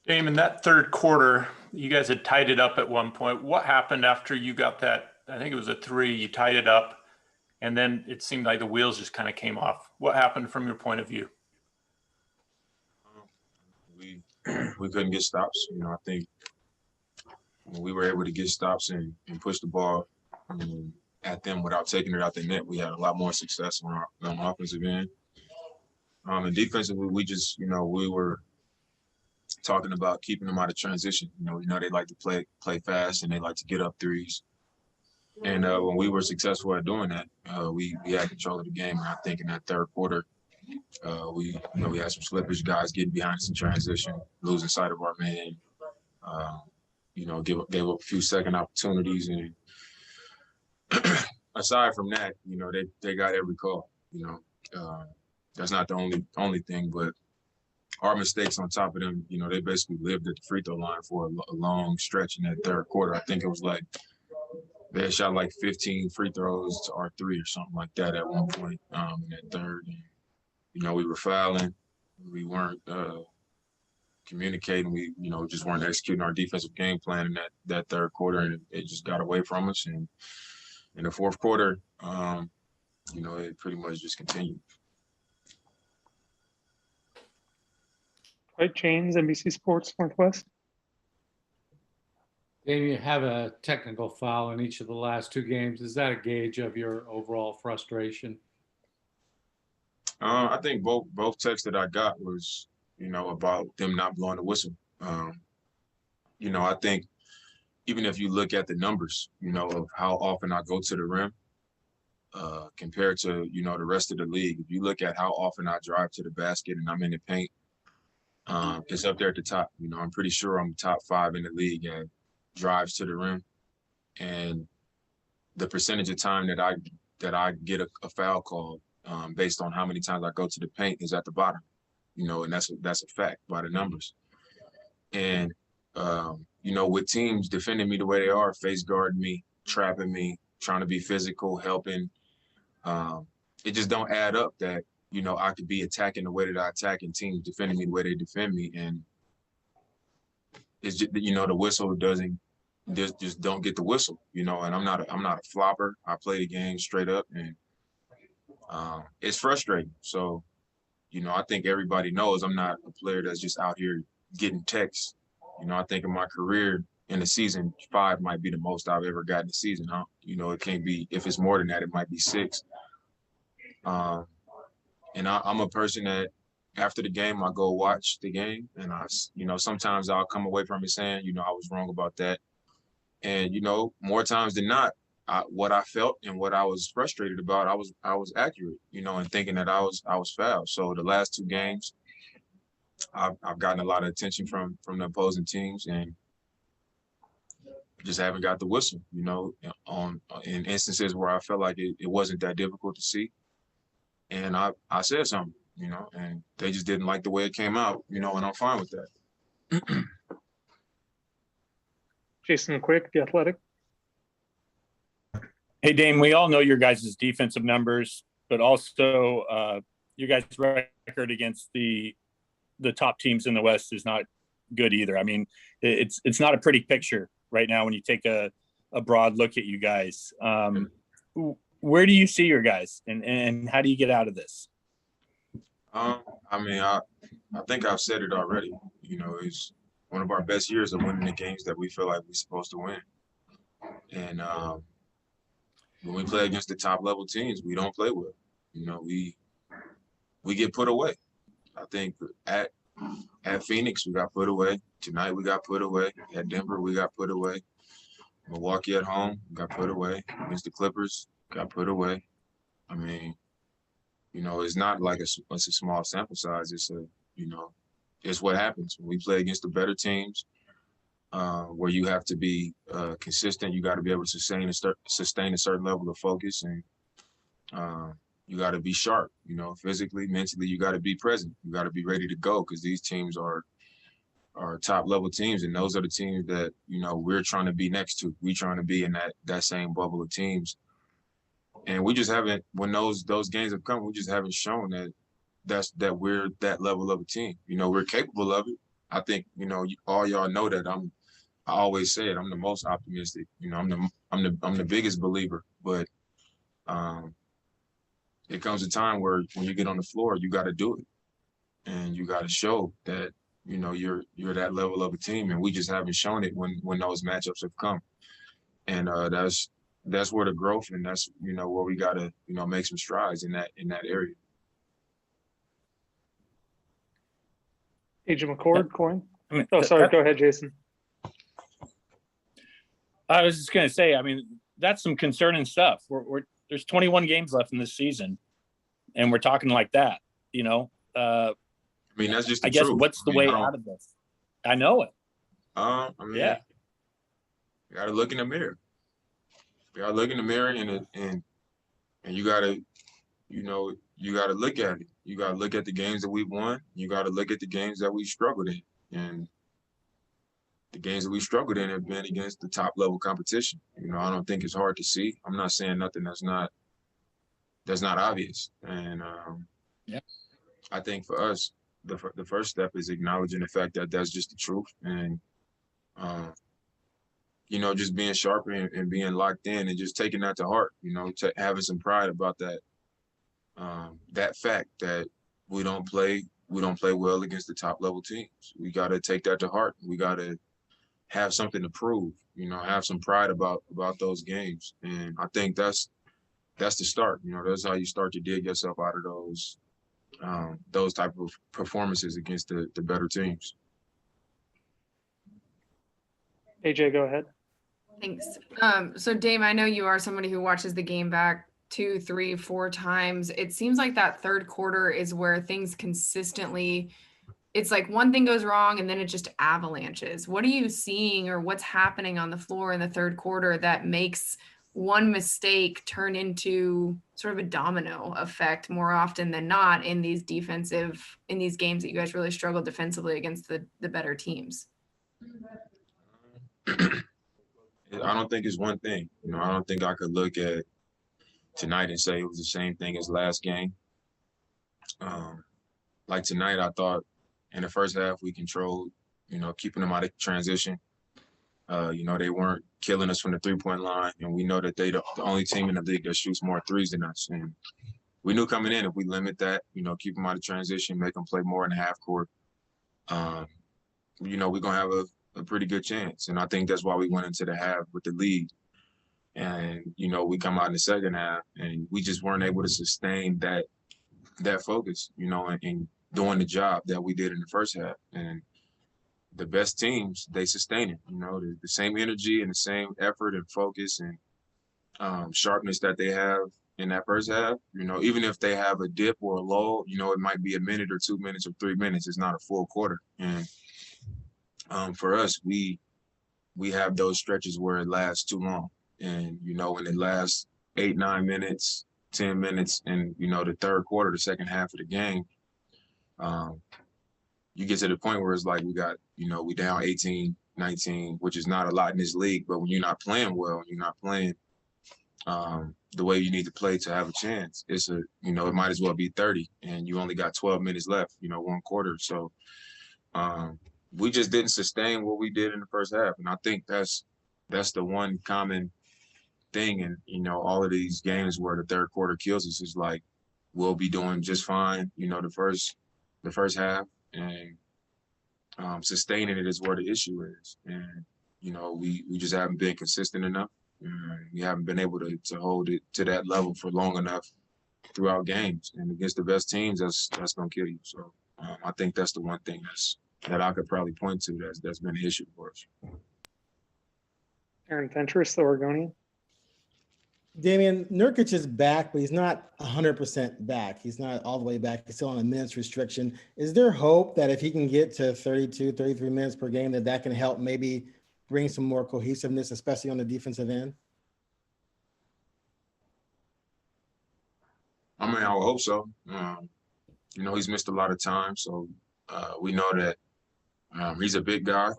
Dame, in that third quarter, you guys had tied it up at one point. What happened after you got that? I think it was a three. You tied it up, and then it seemed like the wheels just kind of came off. What happened from your point of view? We we couldn't get stops. I think when we were able to get stops and push the ball at them without taking it out the net, we had a lot more success on the offensive end. And defensively, we were talking about keeping them out of transition. They like to play fast and they like to get up threes. And when we were successful at doing that, we had control of the game. And I think in that third quarter, we had some slippage, guys getting behind us in transition, losing sight of our man. Gave up a few second opportunities, and aside from that, they got every call. That's not the only thing, but our mistakes on top of them, they basically lived at the free throw line for a long stretch in that third quarter. I think it was like they had shot like 15 free throws to our three or something like that at one point in that third. And, we were fouling. We weren't communicating. We, just weren't executing our defensive game plan in that third quarter, and it just got away from us. And in the fourth quarter, it pretty much just continued. Right, James, NBC Sports Northwest. Dame, you have a technical foul in each of the last two games. Is that a gauge of your overall frustration? I think both texts that I got was, about them not blowing the whistle. I think even if you look at the numbers, of how often I go to the rim, compared to, the rest of the league, if you look at how often I drive to the basket and I'm in the paint, it's up there at the top. I'm pretty sure I'm top 5 in the league at drives to the rim, and the percentage of time that I get a foul call based on how many times I go to the paint is at the bottom. And that's a fact by the numbers. And with teams defending me the way they are, face guarding me, trapping me, trying to be physical, helping, it just don't add up that I could be attacking the way that I attack and teams defending me the way they defend me. And it's just, the whistle just don't get the whistle, and I'm not a flopper. I play the game straight up, and it's frustrating. So, I think everybody knows I'm not a player that's just out here getting texts. I think in my career in the season, 5 might be the most I've ever gotten a season. It can't be, if it's more than that, it might be 6. And I'm a person that after the game, I go watch the game, and sometimes I'll come away from it saying, I was wrong about that. And, more times than not, what I felt and what I was frustrated about, I was accurate, and thinking that I was fouled. So the last 2 games, I've gotten a lot of attention from the opposing teams, and just haven't got the whistle, in instances where I felt like it wasn't that difficult to see. And I said something, and they just didn't like the way it came out, and I'm fine with that. Jason Quick, The Athletic. Hey, Dame, we all know your guys' defensive numbers, but also your guys' record against the top teams in the West is not good either. I mean, it's not a pretty picture right now when you take a broad look at you guys. Where do you see your guys, and how do you get out of this? I think I've said it already. It's one of our best years of winning the games that we feel like we're supposed to win. And when we play against the top level teams, we don't play well. We get put away. I think at Phoenix, we got put away. Tonight, we got put away. At Denver, we got put away. Milwaukee at home, got put away. Against the Clippers, got put away. I mean, it's not like it's a small sample size. It's what happens when we play against the better teams, where you have to be consistent. You got to be able to sustain a certain level of focus, and you got to be sharp. Physically, mentally, you got to be present. You got to be ready to go, because these teams are top level teams, and those are the teams that we're trying to be next to. We're trying to be in that same bubble of teams. And we just haven't, when those games have come, we just haven't shown that we're that level of a team. We're capable of it. I think, all y'all know that I always say it, I'm the most optimistic. I'm the biggest believer, but it comes a time where when you get on the floor, you got to do it. And you got to show that, you're that level of a team. And we just haven't shown it when those matchups have come. And that's where the growth, and that's, where we got to, make some strides in that area. Agent McCord, Coin. I mean, Oh, sorry. Go ahead, Jason. I was just going to say, I mean, that's some concerning stuff. There's 21 games left in this season, and we're talking like that, I mean, that's just the I guess truth. what's the way out of this? I know it. Yeah. You got to look in the mirror. You got to look in the mirror and you got to, you got to look at it. You got to look at the games that we've won. You got to look at the games that we've struggled in. And the games that we struggled in have been against the top level competition. I don't think it's hard to see. I'm not saying nothing that's not obvious. And I think for us, the first step is acknowledging the fact that that's just the truth. And, just being sharp and being locked in and just taking that to heart, having some pride about that, that fact that we don't play well against the top level teams. We got to take that to heart. We got to have something to prove, have some pride about those games. And I think that's the start. That's how you start to dig yourself out of those type of performances against the better teams. AJ, go ahead. Thanks. So Dame, I know you are somebody who watches the game back 2, 3, 4 times. It seems like that third quarter is where things consistently, it's like one thing goes wrong and then it just avalanches. What are you seeing, or what's happening on the floor in the third quarter that makes one mistake turn into sort of a domino effect more often than not in these games that you guys really struggle defensively against the better teams? I don't think it's one thing. I don't think I could look at tonight and say it was the same thing as last game. Like tonight, I thought in the first half we controlled, keeping them out of transition. They weren't killing us from the three-point line, and we know that they're the only team in the league that shoots more threes than us. And we knew coming in, if we limit that, keep them out of transition, make them play more in the half court, we're going to have a pretty good chance. And I think that's why we went into the half with the lead. And, we come out in the second half and we just weren't able to sustain that focus, and doing the job that we did in the first half. And the best teams, they sustain it, the same energy and the same effort and focus and sharpness that they have in that first half, even if they have a dip or a lull, it might be a minute or 2 minutes or 3 minutes. It's not a full quarter. And for us, we have those stretches where it lasts too long. And, when it lasts 8, 9 minutes, 10 minutes, and, the third quarter, the second half of the game, you get to the point where it's like we got, we down 18, 19, which is not a lot in this league. But when you're not playing well, you're not playing the way you need to play to have a chance, it might as well be 30, and you only got 12 minutes left, one quarter. So we just didn't sustain what we did in the first half. And I think that's the one common thing in, all of these games where the third quarter kills us is like, we'll be doing just fine, the first half, and sustaining it is where the issue is. And, we just haven't been consistent enough. We haven't been able to hold it to that level for long enough throughout games. And against the best teams, that's going to kill you. So I think that's the one thing that I could probably point to that's been an issue for us. Aaron Fentress, the Oregonian. Damian, Nurkic is back, but he's not 100% back. He's not all the way back. He's still on a minutes restriction. Is there hope that if he can get to 32, 33 minutes per game, that can help maybe bring some more cohesiveness, especially on the defensive end? I mean, I would hope so. He's missed a lot of time, so we know that he's a big guy.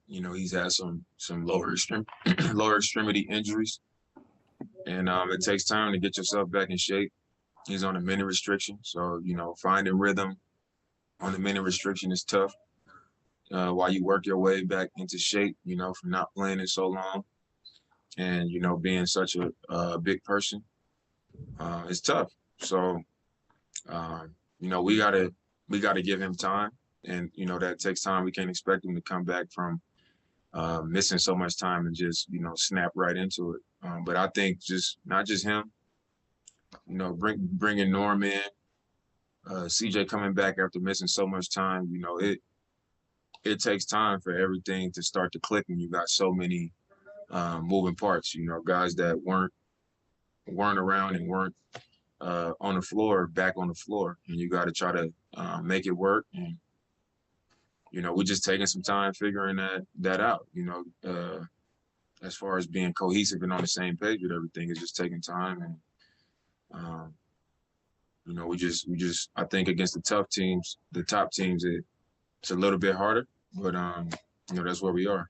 He's had some lower extremity injuries. And it takes time to get yourself back in shape. He's on a minute restriction. So, finding rhythm on the minute restriction is tough. while you work your way back into shape, you know, from not playing it so long and, you know, being such a big person. It's tough. So, you know, we gotta give him time, and you know that takes time. We can't expect him to come back from missing so much time and just, you know, snap right into it. But I think just not just him, you know, bringing Norm in, CJ coming back after missing so much time. You know, it takes time for everything to start to click when you got so many moving parts. You know, guys that weren't around and weren't on the floor, back on the floor, and you got to try to make it work. And you know, we're just taking some time figuring that out. You know, as far as being cohesive and on the same page with everything, it's just taking time. And you know, we just I think against the tough teams, the top teams, it's a little bit harder, but you know, that's where we are.